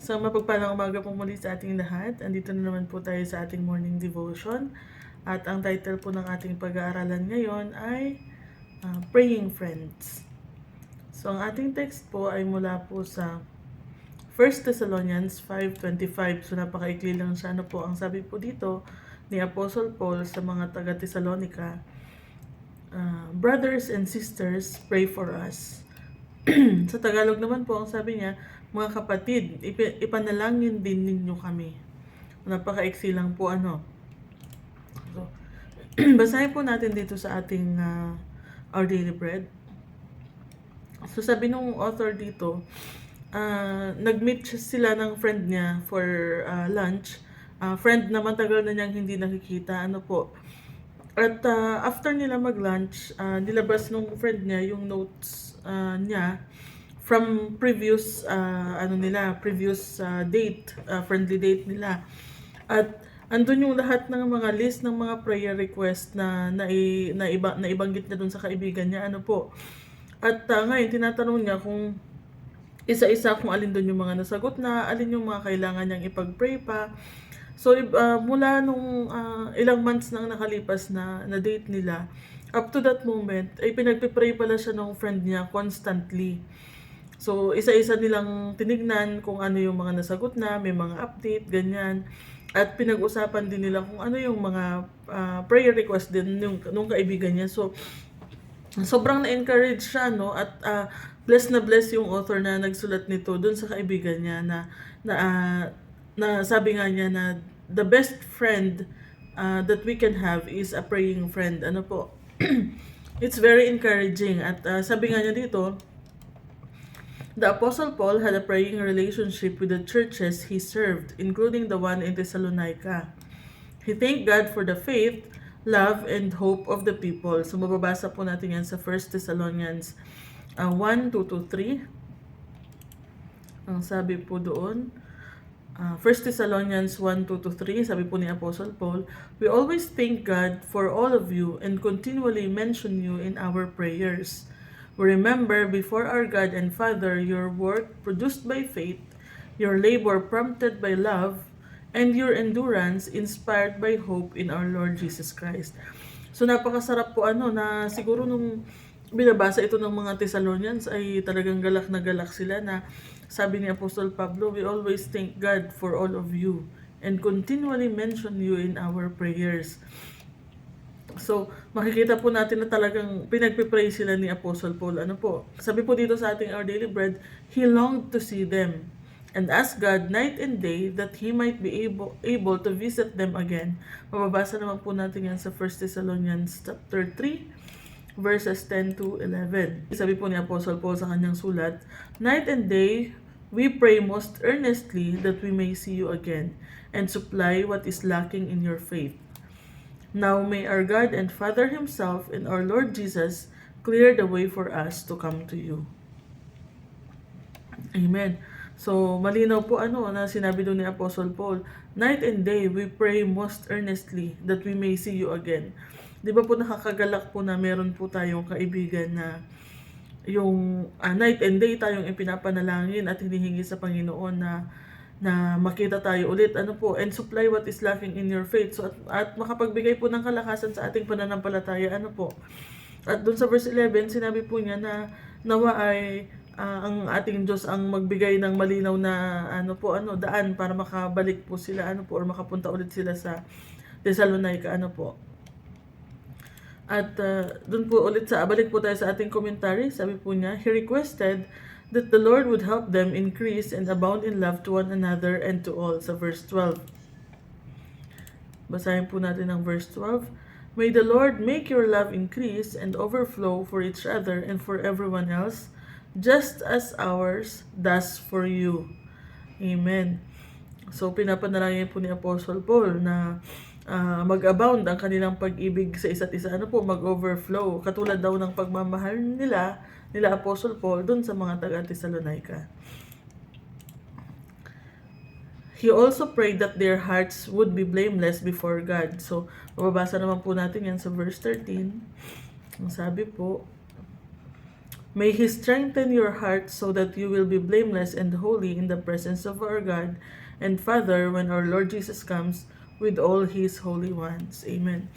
So mapagpalang umaga po muli sa ating lahat. Andito na naman po tayo sa ating morning devotion. At ang title po ng ating pag-aaralan ngayon ay Praying Friends. So ang ating text po ay mula po sa 1 Thessalonians 5:25. So napakaikli lang siya. Ano po ang sabi po dito ni Apostle Paul sa mga taga-Thessalonica? Brothers and sisters, pray for us. Sa Tagalog naman po, ang sabi niya, mga kapatid, ipanalangin din ninyo kami. Napaka-iksi lang po ano. So, basahin po natin dito sa ating Our Daily Bread. So sabi nung author dito, nag-meet sila ng friend niya for lunch. Friend na matagal na niyang hindi nakikita. Ano po. At after nila mag-lunch, nilabas nung friend niya yung notes niya from previous previous date, friendly date nila. At andun yung lahat ng mga list ng mga prayer request na naibanggit niya dun sa kaibigan niya, ano po. At ngayon tinatanong niya kung isa-isa kung alin dun yung mga nasagot na, alin yung mga kailangan niyang ipag-pray pa. So mula nung ilang months nang nakalipas na date nila, up to that moment ay pinagpipray pala siya ng friend niya constantly. So isa-isa nilang tinignan kung ano yung mga nasagot na, may mga update, ganyan. At pinag-usapan din nila kung ano yung mga prayer request din nung kaibigan niya. So sobrang na-encourage siya, no? At blessed na blessed yung author na nagsulat nito dun sa kaibigan niya na sabi nga niya na the best friend that we can have is a praying friend. Ano po? It's very encouraging. At sabi nga niya dito, the Apostle Paul had a praying relationship with the churches he served, including the one in Thessalonica. He thanked God for the faith, love, and hope of the people. So mababasa po natin yan sa 1 Thessalonians 1:2-3. Ang sabi po doon, 1 Thessalonians 1:2-3, sabi po ni Apostle Paul, we always thank God for all of you and continually mention you in our prayers. We remember before our God and Father your work produced by faith, your labor prompted by love, and your endurance inspired by hope in our Lord Jesus Christ. So napakasarap po na siguro nung binabasa ito ng mga Thessalonians ay talagang galak na galak sila na sabi ni Apostol Pablo, we always thank God for all of you and continually mention you in our prayers. So, makikita po natin na talagang pinagpipray sila ni Apostle Paul. Ano po? Sabi po dito sa ating Our Daily Bread, he longed to see them and asked God night and day that he might be able to visit them again. Mababasa naman po natin yan sa 1 Thessalonians chapter 3, verses 10-11. Sabi po ni Apostle Paul sa kanyang sulat, night and day, we pray most earnestly that we may see you again and supply what is lacking in your faith. Now may our God and Father Himself and our Lord Jesus clear the way for us to come to you. Amen. So, malinaw po na sinabi doon ni Apostle Paul, night and day we pray most earnestly that we may see you again. Di ba po nakakagalak po na meron po tayong kaibigan na yung night and day tayong ipinapanalangin at hinihingi sa Panginoon na makita tayo ulit, and supply what is lacking in your faith. So, at makapagbigay po ng kalakasan sa ating pananampalataya, At doon sa verse 11, sinabi po niya na nawa ay ang ating Diyos ang magbigay ng malinaw na daan para makabalik po sila, or makapunta ulit sila sa Thessalonica, At doon po ulit balik po tayo sa ating commentary, sabi po niya, he requested that the Lord would help them increase and abound in love to one another and to all, sa verse 12. Basahin po natin ang verse 12. May the Lord make your love increase and overflow for each other and for everyone else, just as ours does for you. Amen. So pinapanalangin po ni Apostle Paul na mag-abound ang kanilang pag-ibig sa isa't isa, mag-overflow, katulad daw ng pagmamahal nila Apostle Paul dun sa mga taga-Thessalonica. He also prayed that their hearts would be blameless before God. So, mababasa naman po natin yan sa verse 13. Ang sabi po, May He strengthen your heart so that you will be blameless and holy in the presence of our God and Father when our Lord Jesus comes with all His holy ones. Amen.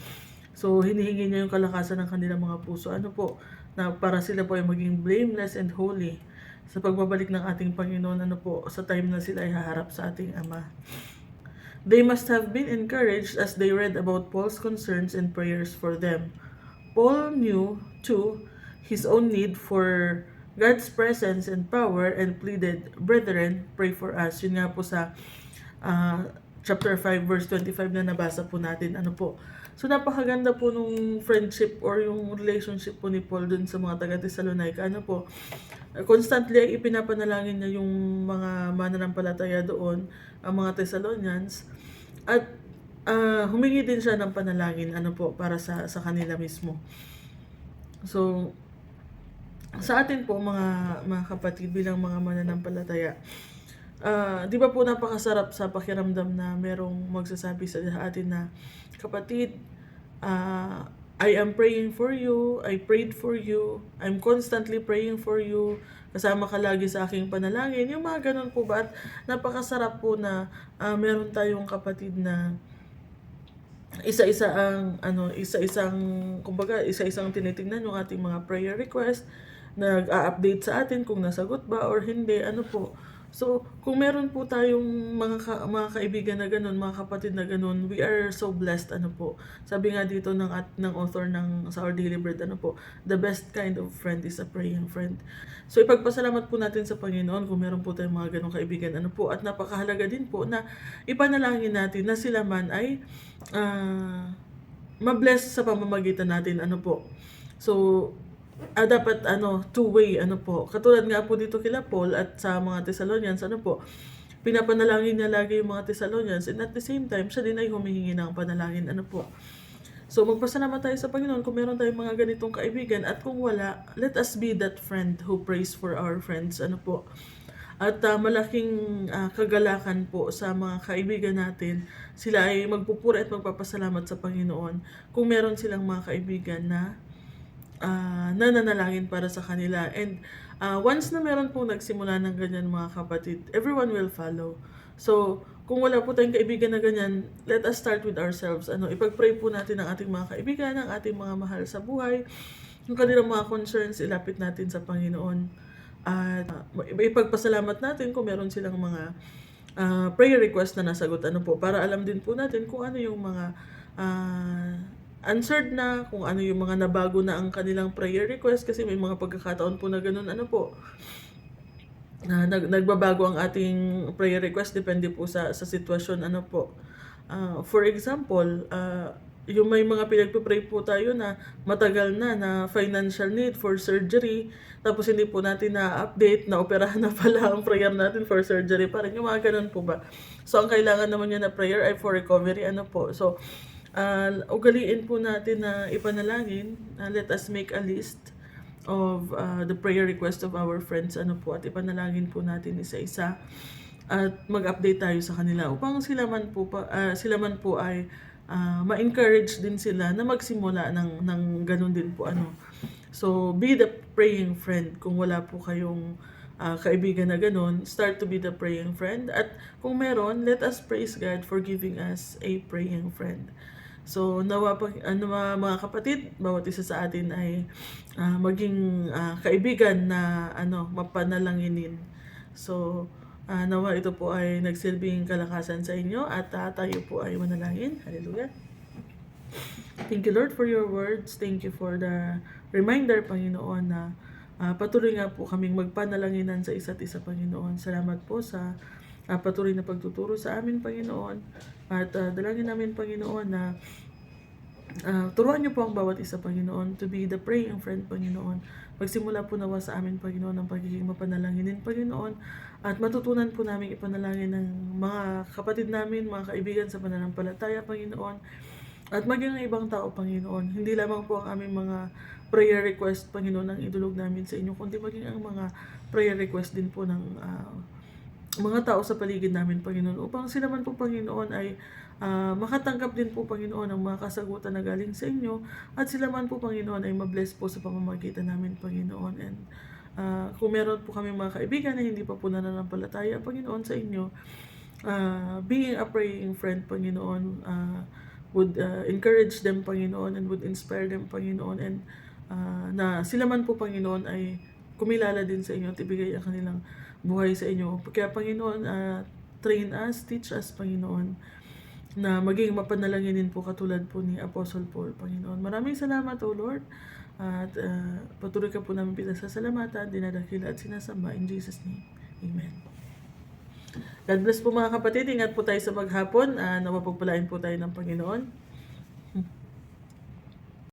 So, hinihingi niya yung kalakasan ng kanilang mga puso. Ano po? Na para sila po ay maging blameless and holy sa pagbabalik ng ating Panginoon. Ano po? Sa time na sila ay haharap sa ating Ama. They must have been encouraged as they read about Paul's concerns and prayers for them. Paul knew, too, his own need for God's presence and power and pleaded, "Brethren, pray for us." Yun nga po sa chapter 5, verse 25 na nabasa po natin. Ano po? So, napakaganda po nung friendship or yung relationship po ni Paul dun sa mga taga-Thessalonica. Ano po? Constantly ay ipinapanalangin niya yung mga mananampalataya doon, ang mga Thessalonians. At humingi din siya ng panalangin ano po para sa kanila mismo. So sa atin po mga kapatid bilang mga mananampalataya, di ba po napakasarap sa pakiramdam na merong magsasabi sa atin na, kapatid, I am praying for you, I prayed for you, I'm constantly praying for you, kasama ka lagi sa aking panalangin. Yung mga ganun po ba? At napakasarap po na meron tayong kapatid na isa-isang tinitingnan yung ating mga prayer request, nag-a-update sa atin kung nasagot ba or hindi, ano po. So, kung meron po tayong mga kaibigan na ganun, mga kapatid na ganun, we are so blessed, ano po. Sabi nga dito ng author sa Our Daily Bread, ano po, the best kind of friend is a praying friend. So, ipagpasalamat po natin sa Panginoon kung meron po tayong mga ganung kaibigan, ano po. At napakahalaga din po na ipanalangin natin na sila man ay ma-bless sa pamamagitan natin, ano po. So, dapat two-way, ano po. Katulad nga po dito kila Paul at sa mga Thessalonians, ano po, pinapanalangin niya lagi yung mga Thessalonians, and at the same time, siya din ay humihingi ng panalangin, ano po. So, magpasalamat tayo sa Panginoon kung meron tayong mga ganitong kaibigan, at kung wala, let us be that friend who prays for our friends, ano po. At malaking kagalakan po sa mga kaibigan natin, sila ay magpupuri at magpapasalamat sa Panginoon kung meron silang mga kaibigan na nananalangin para sa kanila. And once na meron pong nagsimula ng ganyan, mga kapatid, everyone will follow. So, kung wala po tayong kaibigan na ganyan, let us start with ourselves. Ipag-pray po natin ang ating mga kaibigan, ang ating mga mahal sa buhay, yung kanilang mga concerns, ilapit natin sa Panginoon. At ipagpasalamat natin kung meron silang mga prayer request na nasagot, ano po, para alam din po natin kung ano yung mga answered na, kung ano yung mga nabago na ang kanilang prayer request, kasi may mga pagkakataon po na ganun, ano po, nagbabago ang ating prayer request, depende po sa sitwasyon, ano po. For example, yung may mga pinagpipray po tayo na matagal na financial need for surgery, tapos hindi po natin na-update na operahan na pala ang prayer natin for surgery pa rin. Yung mga ganun po ba? So, ang kailangan naman niya na prayer ay for recovery, ano po. So, ugaliin po natin na ipanalangin. Let us make a list of the prayer request of our friends, ano po, at ipanalangin po natin isa-isa at mag-update tayo sa kanila upang sila man po ay ma-encourage din sila na magsimula ng ganun din po, ano. So, be the praying friend. Kung wala po kayong kaibigan na ganun, start to be the praying friend. At kung meron, let us praise God for giving us a praying friend. So, nawa mga kapatid, bawat isa sa atin ay maging kaibigan na mapanalanginin. So, nawa ito po ay nagsilbing kalakasan sa inyo, at tayo po ay manalangin. Hallelujah. Thank you, Lord, for your words. Thank you for the reminder, Panginoon, na patuloy nga po kaming magpanalanginan sa isa't isa, Panginoon. Salamat po sa patuloy na pagtuturo sa amin, Panginoon. At dalangin namin, Panginoon, na turuan niyo po ang bawat isa, Panginoon, to be the praying friend, Panginoon. Magsimula po nawa sa amin, Panginoon, ang pagiging mapanalanginin, Panginoon. At matutunan po namin ipanalangin ng mga kapatid namin, mga kaibigan sa pananampalataya, Panginoon. At maging ang ibang tao, Panginoon. Hindi lamang po ang aming mga prayer request, Panginoon, ang idulog namin sa inyo, kundi maging ang mga prayer request din po ng mga tao sa paligid namin, Panginoon, upang sila man po, Panginoon, ay makatanggap din po, Panginoon, ng mga kasagutan na galing sa inyo, at sila man po, Panginoon, ay mabless po sa pamamagitan namin, Panginoon. And kung meron po kami mga kaibigan na hindi pa po nananampalataya, Panginoon, sa inyo, being a praying friend, Panginoon, would encourage them, Panginoon, and would inspire them, Panginoon, and na sila man po, Panginoon, ay kumilala din sa inyo at ibigay ang kanilang buhay sa inyo. Kaya, Panginoon, train us, teach us, Panginoon, na maging mapanalanginin po katulad po ni Apostle Paul, Panginoon. Maraming salamat, O Lord. At patuloy ka po namin pinasasalamatan, dinadakila at sinasamba. In Jesus' name, Amen. God bless po mga kapatid. Ingat po tayo sa maghapon. Nawapagpalain po tayo ng Panginoon.